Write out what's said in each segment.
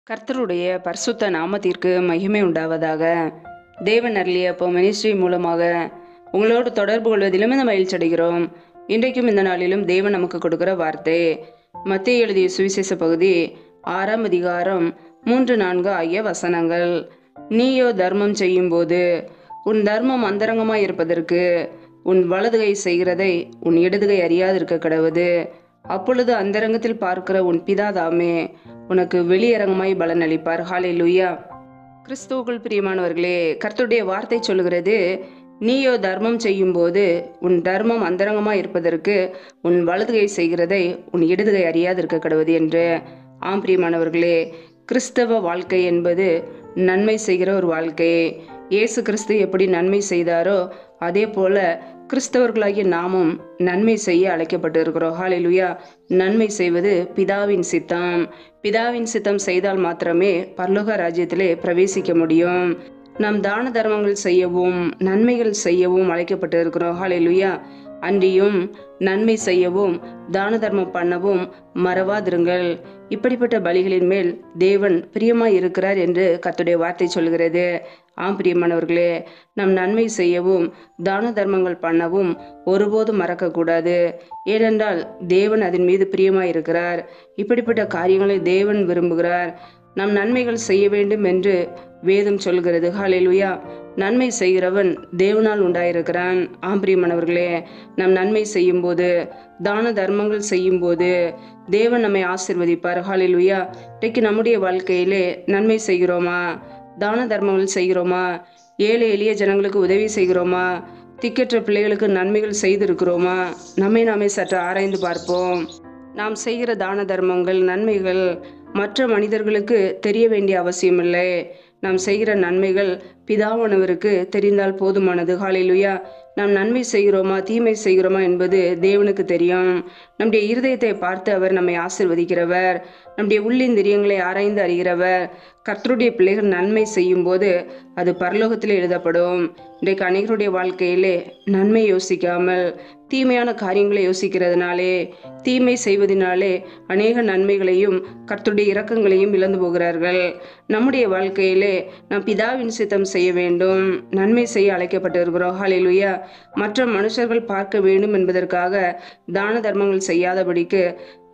கர்த்தருடைய பரிசுத்த நாமத்திற்கு மகிமை உண்டாவதாக. தேவன் அருளிய இப்போ மினிஸ்ட்ரி மூலமாக உங்களோடு தொடர்பு கொள்வதிலும் இந்த மகிழ்ச்சி அடைகிறோம். இன்றைக்கும் இந்த நாளிலும் தேவன் நமக்கு கொடுக்கிற வார்த்தை மத்தேயு எழுதிய சுவிசேஷ பகுதி 6ஆம் அதிகாரம் 3-4 ஆகிய வசனங்கள். நீயோ தர்மம் செய்யும் போது உன் தர்மம் அந்தரங்கமாய் இருப்பதற்கு உன் வலதுகை செய்கிறதை உன் இடதுகை அறியாதிருக்க கடவுது. அப்பொழுது அந்தரங்கத்தில் பார்க்கிற உன் பிதாதாமே உனக்கு வெளியரங்கமாய் பலன் அளிப்பார். ஹல்லேலூயா. கிறிஸ்துவுக்குள் பிரியமானவர்களே, கர்த்தருடைய வார்த்தை சொல்லுகிறது, நீயோ தர்மம் செய்யும் போது உன் தர்மம் அந்தரங்கமாய் இருப்பதற்கு உன் வலதுகை செய்கிறதை உன் இடதுகை அறியாதிருக்க கடவுது என்று. ஆம் பிரியமானவர்களே, கிறிஸ்தவ வாழ்க்கை என்பது நன்மை செய்கிற ஒரு வாழ்க்கை. இயேசு கிறிஸ்து எப்படி நன்மை செய்தாரோ அதே போல கிறிஸ்தவர்களாகிய நாமும் நன்மை செய்ய அழைக்கப்பட்டு இருக்கிறோம். ஹல்லேலூயா. நன்மை செய்வது பிதாவின் சித்தம். பிதாவின் சித்தம் செய்தால் மாத்திரமே பரலோக ராஜ்யத்திலே பிரவேசிக்க முடியும். நாம் தான தர்மங்கள் செய்யவும் நன்மைகள் செய்யவும் அழைக்கப்பட்டு இருக்கிறோம். ஹல்லேலூயா. அன்றியும் நன்மை செய்யவும் தான தர்மம் பண்ணவும் மறவாதிருங்கள். இப்படிப்பட்ட பலிகளின் மேல் தேவன் பிரியமாய் இருக்கிறார் என்று கர்த்தருடைய வார்த்தை சொல்கிறது. ஆம் பிரியமானவர்களே, நம் நன்மை செய்யவும் தான தர்மங்கள் பண்ணவும் ஒருபோதும் மறக்கக்கூடாது. ஏனென்றால் தேவன் அதன் மீது பிரியமாய் இருக்கிறார். இப்படிப்பட்ட காரியங்களை தேவன் விரும்புகிறார். நம் நன்மைகள் செய்ய வேண்டும் என்று வேதம் சொல்கிறது. ஹல்லேலூயா. நன்மை செய்கிறவன் தேவனால் உண்டாயிருக்கிறான். ஆம் பிரியமானவர்களே, நம் நன்மை செய்யும் போது தான தர்மங்கள் செய்யும் போது தேவன் நம்மை ஆசீர்வதிப்பார். ஹல்லேலூயா. இன்றைக்கு நம்முடைய வாழ்க்கையிலே நன்மை செய்கிறோமா? தான தர்மங்கள் செய்கிறோமா? ஏழை எளிய ஜனங்களுக்கு உதவி செய்கிறோமா? திக்கற்ற பிள்ளைகளுக்கு நன்மைகள் செய்திருக்கிறோமா? நாமே சற்று ஆராய்ந்து பார்ப்போம். நாம் செய்கிற தான தர்மங்கள் நன்மைகள் மற்ற மனிதர்களுக்கு தெரிய வேண்டிய அவசியமில்லை. நாம் செய்கிற நன்மைகள் பிதாவானவருக்கு தெரிந்தால் போதுமானது. ஹல்லேலூயா. நாம் நன்மை செய்கிறோமா தீமை செய்கிறோமா என்பது தேவனுக்கு தெரியும். நம்முடைய இருதயத்தை பார்த்து அவர் நம்மை ஆசீர்வதிக்கிறவர். நம்முடைய உள்ளிந்திரியங்களை ஆராய்ந்து அறிகிறவர். கர்த்தருடைய பிள்ளைகள் நன்மை செய்யும் போது அது பரலோகத்தில் எழுதப்படும். இன்றைக்கு அநேகருடைய வாழ்க்கையிலே நன்மை யோசிக்காமல் தீமையான காரியங்களை யோசிக்கிறதுனாலே தீமை செய்வதனாலே அநேக நன்மைகளையும் கர்த்தருடைய இரக்கங்களையும் இழந்து போகிறார்கள். நம்முடைய வாழ்க்கையிலே நாம் பிதாவின் சித்தம் செய்ய வேண்டும். நன்மை செய்ய அழைக்கப்பட்டு இருக்கிறோம். ஹல்லேலூயா. மற்ற மனுஷர்கள் பார்க்க வேண்டும் என்பதற்காக தான தர்மங்கள் செய்யாதபடிக்கு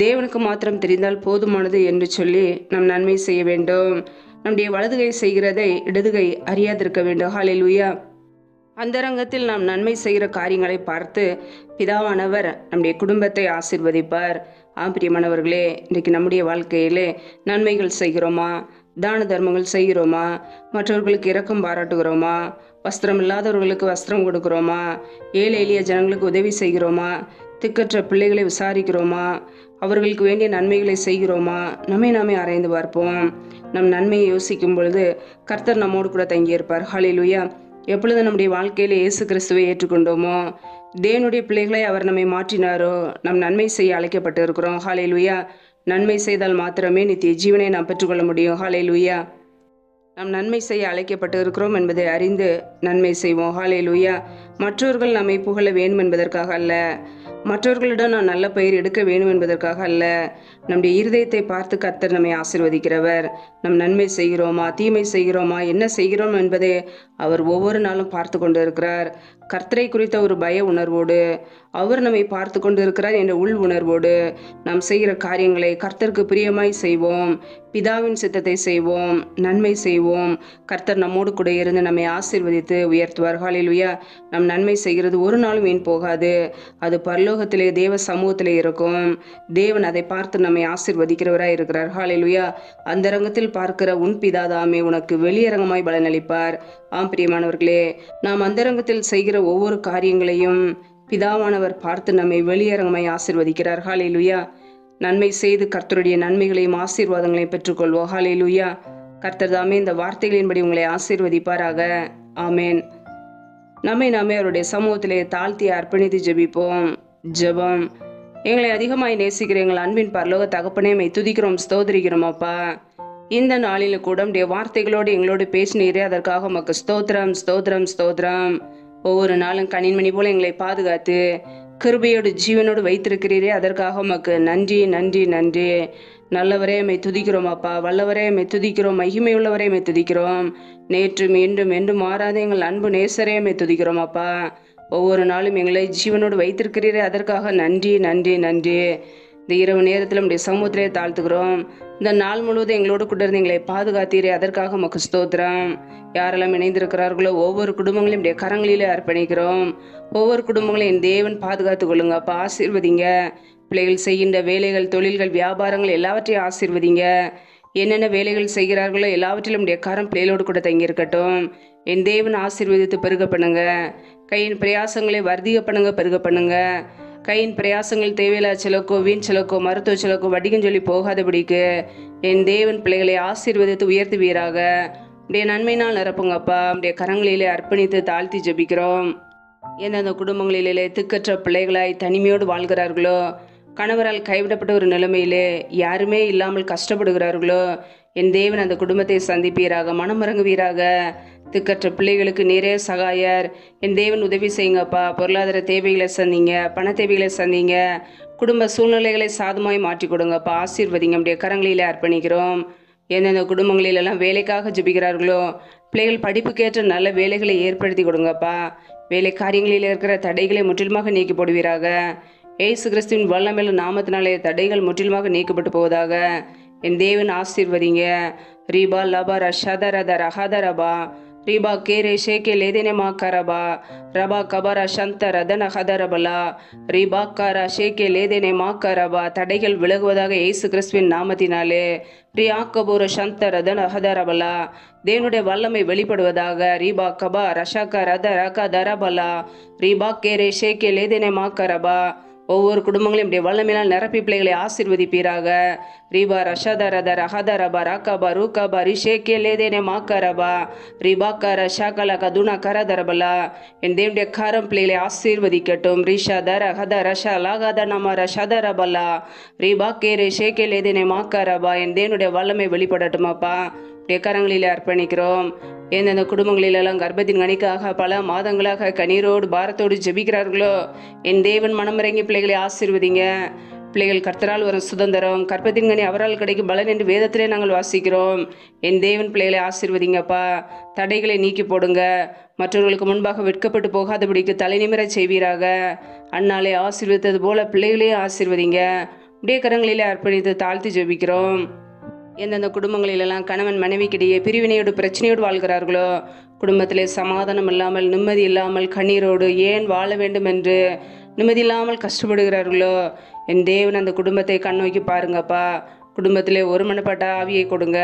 தேவனுக்கு மாத்திரம் தெரிந்தால் போதுமானது என்று சொல்லி நாம் நன்மை செய்ய வேண்டும். நம்முடைய வலதுகை செய்கிறதை இடதுகை அறியாதிருக்க வேண்டும். ஹல்லேலூயா. அந்தரங்கத்தில் நாம் நன்மை செய்கிற காரியங்களை பார்த்து பிதாவானவர் நம்முடைய குடும்பத்தை ஆசீர்வதிப்பார். ஆம் பிரியமானவர்களே, இன்றைக்கு நம்முடைய வாழ்க்கையிலே நன்மைகள் செய்கிறோமா? தான தர்மங்கள் செய்கிறோமா? மற்றவர்களுக்கு இரக்கம் பாராட்டுகிறோமா? வஸ்திரம் இல்லாதவர்களுக்கு வஸ்திரம் கொடுக்கிறோமா? ஏழை எளிய ஜனங்களுக்கு உதவி செய்கிறோமா? திக்கற்ற பிள்ளைகளை விசாரிக்கிறோமா? அவர்களுக்கு வேண்டிய நன்மைகளை செய்கிறோமா? நாமே ஆராய்ந்து பார்ப்போம். நம் நன்மையை யோசிக்கும் பொழுது கர்த்தர் நம்மோடு கூட தங்கியிருப்பார். ஹல்லேலூயா. எப்பொழுது நம்முடைய வாழ்க்கையில் இயேசு கிறிஸ்துவை ஏற்றுக்கொண்டோமோ தேவனுடைய பிள்ளைகளை அவர் நம்மை மாற்றினாரோ நம் நன்மை செய்ய அழைக்கப்பட்டு இருக்கிறோம். ஹல்லேலூயா. நன்மை செய்தால் மாத்திரமே நித்திய ஜீவனை நாம் பெற்றுக்கொள்ள முடியும். ஹல்லேலூயா. நாம் நன்மை செய்ய அழைக்கப்பட்டு இருக்கிறோம் என்பதை அறிந்து நன்மை செய்வோம். ஹல்லேலூயா. மற்றவர்கள் நம்மை புகழ வேண்டும் என்பதற்காக அல்ல, மற்றவர்களிடம் நான் நல்ல பெயர் எடுக்க வேண்டும் என்பதற்காக அல்ல. நம்முடைய இருதயத்தை பார்த்து கர்த்தர் நம்மை ஆசீர்வதிக்கிறவர். நம் நன்மை செய்கிறோமா தீமை செய்கிறோமா என்ன செய்கிறோம் என்பதை அவர் ஒவ்வொரு நாளும் பார்த்து கொண்டு இருக்கிறார். கர்த்தரை குறித்த ஒரு பய உணர்வோடு அவர் நம்மை பார்த்து கொண்டு இருக்கிறார் என்ற உள் உணர்வோடு நாம் செய்கிற காரியங்களை கர்த்தருக்கு பிரியமாய் செய்வோம். பிதாவின் சித்தத்தை செய்வோம். நன்மை செய்வோம். கர்த்தர் நம்மோடு கூட இருந்து நம்மை ஆசீர்வதித்து உயர்த்துவார். ஹல்லேலூயா. நம் நன்மை செய்கிறது ஒரு நாளும் வீண் போகாது. அது பரலோகத்திலே தேவ சமூகத்திலே இருக்கும். தேவன் அதை பார்த்து நம்மை ஆசீர்வதிக்கிறவராய் இருக்கிறார். ஹல்லேலூயா. அந்தரங்கத்தில் பார்க்கிற உன் பிதாதாமே உனக்கு வெளியரங்கமாய் பலனளிப்பார். ஆம் பிரியமானவர்களே, நாம் அந்தரங்கத்தில் செய்கிற ஒவ்வொரு காரியங்களையும் பிதாவானவர் பார்த்து நம்மை வெளியரங்கமாய் ஆசீர்வதிக்கிறார். ஹல்லேலூயா. நன்மை செய்து கர்த்தருடைய நன்மைகளையும் ஆசீர்வாதங்களையும் பெற்றுக்கொள்வோம். ஹல்லேலூயா. கர்த்தர் தாமே இந்த வார்த்தைகளின்படி உங்களை ஆசீர்வதிப்பாராக. ஆமேன். நாமே அவருடைய சமூகத்திலே தாழ்த்தி அர்ப்பணித்து ஜெபிப்போம். ஜெபம். எங்களை அதிகமாய் நேசிக்கிற எங்கள் அன்பின் பரலோக தகப்பனே, மை துதிக்கிறோம், ஸ்தோத்திரிக்கிறோம் அப்பா. இந்த நாளில் கூட உடைய வார்த்தைகளோடு எங்களோடு பேசினீரே, அதற்காக உமக்கு ஸ்தோத்திரம் ஸ்தோத்திரம் ஸ்தோத்திரம். ஒவ்வொரு நாளும் கண்ணின்மணி போல எங்களை பாதுகாத்து கிருபையோடு ஜீவனோடு வைத்திருக்கிறீரே, அதற்காக உமக்கு நன்றி நன்றி நன்றி. நல்லவரே மெய் துதிக்கிறோம் அப்பா, வல்லவரே மெய் துதிக்கிறோம், மகிமையுள்ளவரே மெய் துதிக்கிறோம். நேற்றும் இன்றும் என்றும் மாறாத எங்கள் அன்பு நேசரே மெய் துதிக்கிறோம் அப்பா. ஒவ்வொரு நாளும் எங்களை ஜீவனோடு வைத்திருக்கிறீரே, அதற்காக நன்றி நன்றி நன்றி. இந்த இரவு நேரத்தில் நம்முடைய சமூகத்திலே தாழ்த்துக்கிறோம். இந்த நாள் முழுவதும் எங்களோடு கூட இருந்து எங்களை பாதுகாத்தீரே, அதற்காக உமக்கு ஸ்தோத்திரம். யாரெல்லாம் இணைந்திருக்கிறார்களோ ஒவ்வொரு குடும்பங்களையும் நம்முடைய கரங்களிலே அர்ப்பணிக்கிறோம். ஒவ்வொரு குடும்பங்களையும் என் தேவன் பாதுகாத்து கொள்ளுங்க அப்பா, ஆசீர்வதிங்க. பிள்ளைகள் செய்கின்ற வேலைகள், தொழில்கள், வியாபாரங்கள் எல்லாவற்றையும் ஆசீர்வதிங்க. என்னென்ன வேலைகள் செய்கிறார்களோ எல்லாவற்றிலும் நம்முடைய கரம் பிள்ளைகளோடு கூட தங்கியிருக்கட்டும். என் தேவன் ஆசீர்வதித்து பெருக பண்ணுங்க. கையின் பிரயாசங்களை வர்த்திக பண்ணுங்க, பெருக பண்ணுங்க. கையின் பிரயாசங்கள் தேவையில்லா செலவுக்கோ, வீண் செலவுக்கோ, மருத்துவ செலவுக்கோ, வட்டிக்கும் சொல்லி போகாதபடிக்கு என் தேவன் பிள்ளைகளை ஆசீர்வதித்து உயர்த்துவீராக. உடைய நன்மையினால் நிரப்புங்கப்பா. உடைய கரங்களிலே அர்ப்பணித்து தாழ்த்தி ஜெபிக்கிறோம். எந்தெந்த குடும்பங்களிலே திக்கற்ற பிள்ளைகளாய் தனிமையோடு வாழ்கிறார்களோ, கணவரால் கைவிடப்பட்ட ஒரு நிலைமையிலே யாருமே இல்லாமல் கஷ்டப்படுகிறார்களோ, என் தேவன் அந்த குடும்பத்தை சந்திப்பீராக, மனமிறங்குவீராக. திக்கற்ற பிள்ளைகளுக்கு நேரே சகாயர். என் தேவன் உதவி செய்யுங்கப்பா. பொருளாதார தேவைகளை சந்திங்க, பண தேவைகளை சந்திங்க, குடும்ப சூழ்நிலைகளை சாதமாய் மாற்றி கொடுங்கப்பா. ஆசீர்வதிங்க. நம்முடைய கரங்களிலே அர்ப்பணிக்கிறோம். எந்தெந்த குடும்பங்களிலெல்லாம் வேலைக்காக ஜெபிக்கிறார்களோ, பிள்ளைகள் படிப்புக்கேற்ற நல்ல வேலைகளை ஏற்படுத்தி கொடுங்கப்பா. வேலை காரியங்களில் இருக்கிற தடைகளை முற்றிலுமாக நீக்கி போடுவீராக. ஏசு கிறிஸ்துவின் வல்லமையுள்ள நாமத்தினாலே தடைகள் முற்றிலுமாக நீக்கப்பட்டு போவதாக. என் தேவன் ஆசீர்வதிங்க. ரீபா லபா ரஷதரத ரஹதரபா ரீபா கேரே ஷேகே லேதேனே மாக்கரபா ரபா கபரா சந்த ரதன ஹதரபலா ரீபா காரா ஷேகே லேதேனே மாக்கரபா. தடைகள் விலகுவதாக இயேசு கிறிஸ்துவின் நாமத்தினாலே. ரியா கபூர சந்த ரதன ஹதரபலா. தேவனுடைய வல்லமை வெளிப்படுவதாக. ரீபா கபா ரஷாக்கா ரத ரகா தரபலா ரீபா கேரே ஷேகே லேதேனே மாக்கரபா. ஒவ்வொரு குடும்பங்களையும் இப்படி வல்லமையினால் நிரப்பி பிள்ளைகளை ஆசீர்வதிப்பீராக. ரீபா ரஷதரத ரஹதரபா ராக்கபா ரூக்கபா ரிஷேக்கே லேதேனே மாக்கரபா ரீபாக்கா ரஷாக்கலா கதுனா கரதரபலா. என் தேவனுடைய கரம் பிள்ளைகளை ஆசீர்வதிக்கட்டும். ரிஷா தர ஹத ரஷா லாகத நம ரஷதரபலா ரீபா கே ரிஷேக்கே லேதேனே மாக்கரபா. என் தேவனுடைய வல்லமை வெளிப்படட்டுமாப்பா. உடைய கரங்களிலே அர்ப்பணிக்கிறோம். எந்தெந்த குடும்பங்களிலெல்லாம் கர்ப்பத்தின் கனிக்காக பல மாதங்களாக கண்ணீரோடு பாரத்தோடு ஜெபிக்கிறார்களோ, என் தேவன் மனமிறங்கி பிள்ளைகளை ஆசீர்வதிங்க. பிள்ளைகள் கர்த்தரால் வரும் சுதந்திரம், கர்ப்பத்தின் கனி அவரால் கிடைக்கும் பலன் என்று வேதத்திலே நாங்கள் வாசிக்கிறோம். என் தேவன் பிள்ளைகளை ஆசீர்வதிங்கப்பா. தடைகளை நீக்கி போடுங்க. மற்றவர்களுக்கு முன்பாக வெட்கப்பட்டு போகாதபடிக்கு தலை நிமிர செய்வீராக. அண்ணாலே ஆசீர்வதித்தது போல பிள்ளைகளையும் ஆசீர்வதிங்க. உடைய கரங்களிலே அர்ப்பணித்து தாழ்த்தி ஜெபிக்கிறோம். எந்தெந்த குடும்பங்களிலெல்லாம் கணவன் மனைவிக்கிடையே பிரிவினையோடு பிரச்சனையோடு வாழ்கிறார்களோ, குடும்பத்திலே சமாதானம் இல்லாமல், நிம்மதி இல்லாமல், கண்ணீரோடு ஏன் வாழ வேண்டும் என்று நிம்மதி இல்லாமல் கஷ்டப்படுகிறார்களோ, என் தேவன் அந்த குடும்பத்தை கண்ணோக்கி பாருங்கப்பா. குடும்பத்திலே ஒருமனப்பட்ட ஆவியை கொடுங்க.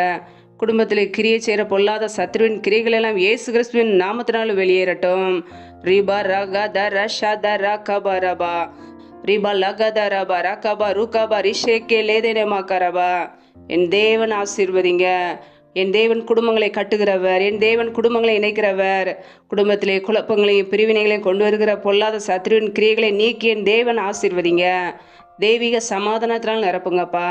குடும்பத்திலே கிரியை செய்கிற பொல்லாத சத்ருவின் கிரியைகளெல்லாம் இயேசு கிறிஸ்துவின் நாமத்தினாலும் வெளியேறட்டும். ரீபா ரகா த ரஷா த ரகபா ரபா ரீபா லகத ரபா ரகபா ரூகபா ரிஷேக்கே லேதேனே மாக்கரபா. என் தேவன் ஆசீர்வதிங்க. என் தேவன் குடும்பங்களை கட்டுகிறவர். என் தேவன் குடும்பங்களை இணைக்கிறவர். குடும்பத்திலே குழப்பங்களையும் பிரிவினைகளையும் கொண்டு வருகிற பொல்லாத சத்ருவின் கிரியைகளை நீக்கி என் தேவன் ஆசீர்வதிங்க. தெய்வீக சமாதானத்தினால் நிரப்புங்கப்பா.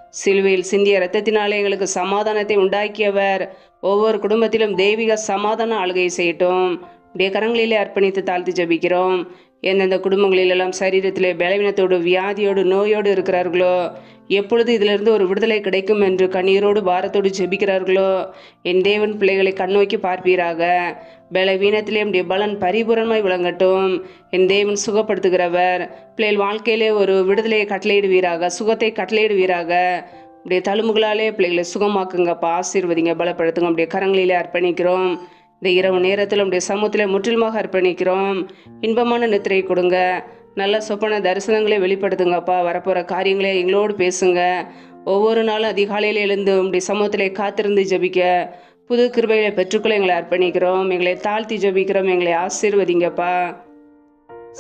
சிலுவையில் சிந்திய இரத்தத்தினாலே எங்களுக்கு சமாதானத்தை உண்டாக்கியவர். ஒவ்வொரு குடும்பத்திலும் தெய்வீக சமாதான ஆளுகை செய்யட்டும். உடைய கரங்களிலே அர்ப்பணித்து தாழ்த்தி ஜெபிக்கிறோம். எந்தெந்த குடும்பங்களிலெல்லாம் சரீரத்திலே பலவீனத்தோடு, வியாதியோடு, நோயோடு இருக்கிறார்களோ, எப்பொழுது இதிலிருந்து ஒரு விடுதலை கிடைக்கும் என்று கண்ணீரோடு பாரத்தோடு ஜெபிக்கிறார்களோ, என் தேவன் பிள்ளைகளை கண்ணோக்கி பார்ப்பீராக. பலவீனத்திலே நம்முடைய பலன் பரிபூரணமாய் விளங்கட்டும். என் தேவன் சுகப்படுத்துகிறவர். பிள்ளைகள் வாழ்க்கையிலே ஒரு விடுதலையை கட்டளையிடுவீராக, சுகத்தை கட்டளையிடுவீராக. உடைய தழும்புகளாலே பிள்ளைகளை சுகமாக்குங்கப்பா. ஆசீர்வதிங்க, பலப்படுத்துங்க. நம்முடைய கரங்களிலே அர்ப்பணிக்கிறோம். இந்த இரவு நேரத்தில் நம்முடைய சமூகத்தில் முற்றிலுமாக அர்ப்பணிக்கிறோம். இன்பமான நித்திரை கொடுங்க. நல்ல சொப்பன தரிசனங்களை வெளிப்படுத்துங்கப்பா. வரப்போகிற காரியங்களே எங்களோடு பேசுங்க. ஒவ்வொரு நாளும் அதிகாலையில் எழுந்து உங்களுடைய சமூகத்திலே காத்திருந்து ஜெபிக்க புது கிருபைகளை பெற்றுக்கொள்ள எங்களை அர்ப்பணிக்கிறோம். எங்களை தாழ்த்தி ஜெபிக்கிறோம். எங்களை ஆசீர்வதிங்கப்பா.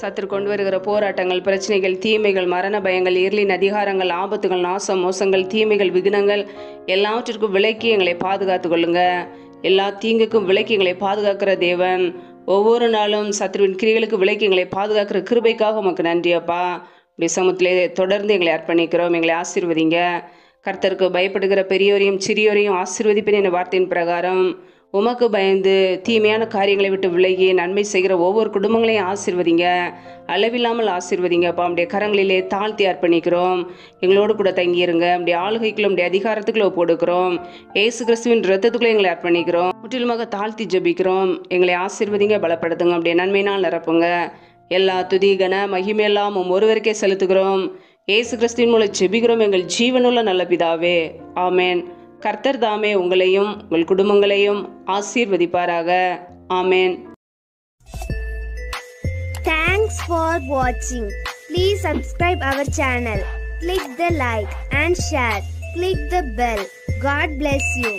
சத்துரு கொண்டு வருகிற போராட்டங்கள், பிரச்சனைகள், தீமைகள், மரண பயங்கள், இருளின் அதிகாரங்கள், ஆபத்துகள், நாசம், மோசங்கள், தீமைகள், விக்னங்கள் எல்லாவற்றிற்கும் விலக்கி எங்களை பாதுகாத்து கொள்ளுங்க. எல்லா தீங்குக்கும் விலக்கி எங்களை பாதுகாக்கிற தேவன். ஒவ்வொரு நாளும் சத்ருவின் கிரிகளுக்கு விலக்கி எங்களை பாதுகாக்கிற கிருபைக்காக உமக்கு நன்றியப்பா. இப்படி சமூகத்திலே தொடர்ந்து எங்களை அர்ப்பணிக்கிறோம். எங்களை ஆசீர்வதிங்க. கர்த்தருக்கு பயப்படுகிற பெரியோரையும் சிறியோரையும் ஆசீர்வதிப்பேன் என்ற வார்த்தையின் பிரகாரம் உமக்கு பயந்து தீமையான காரியங்களை விட்டு விலகி நன்மை செய்கிற ஒவ்வொரு குடும்பங்களையும் ஆசீர்வதிங்க, அளவில்லாமல் ஆசீர்வதிங்க. அப்போ நம்முடைய கரங்களிலே தாழ்த்தி அர்ப்பணிக்கிறோம். எங்களோடு கூட தங்கியிருங்க. நம்முடைய ஆளுகைக்குள்ள நம்முடைய அதிகாரத்துக்குள்ள போடுக்கிறோம். ஏசு கிறிஸ்துவின் இரத்தத்துக்குள்ள எங்களை அர்ப்பணிக்கிறோம். முற்றிலுமாக தாழ்த்தி ஜெபிக்கிறோம். எங்களை ஆசீர்வதிங்க, பலப்படுத்துங்க. நம்முடைய நன்மையினால் நிரப்புங்க. எல்லா துதி கன மகிமையெல்லாம் ஒருவருக்கே செலுத்துகிறோம். ஏசு கிறிஸ்துவின் மூலம் ஜெபிக்கிறோம் எங்கள் ஜீவனுள்ள நல்ல பிதாவே, ஆமேன். கர்த்தர் தாமே உங்களையும் உங்கள் குடும்பங்களையும் ஆசீர்வதிப்பாராக. ஆமேன். Thanks for watching. Please subscribe our channel. Click the like and share. Click the bell. God bless you.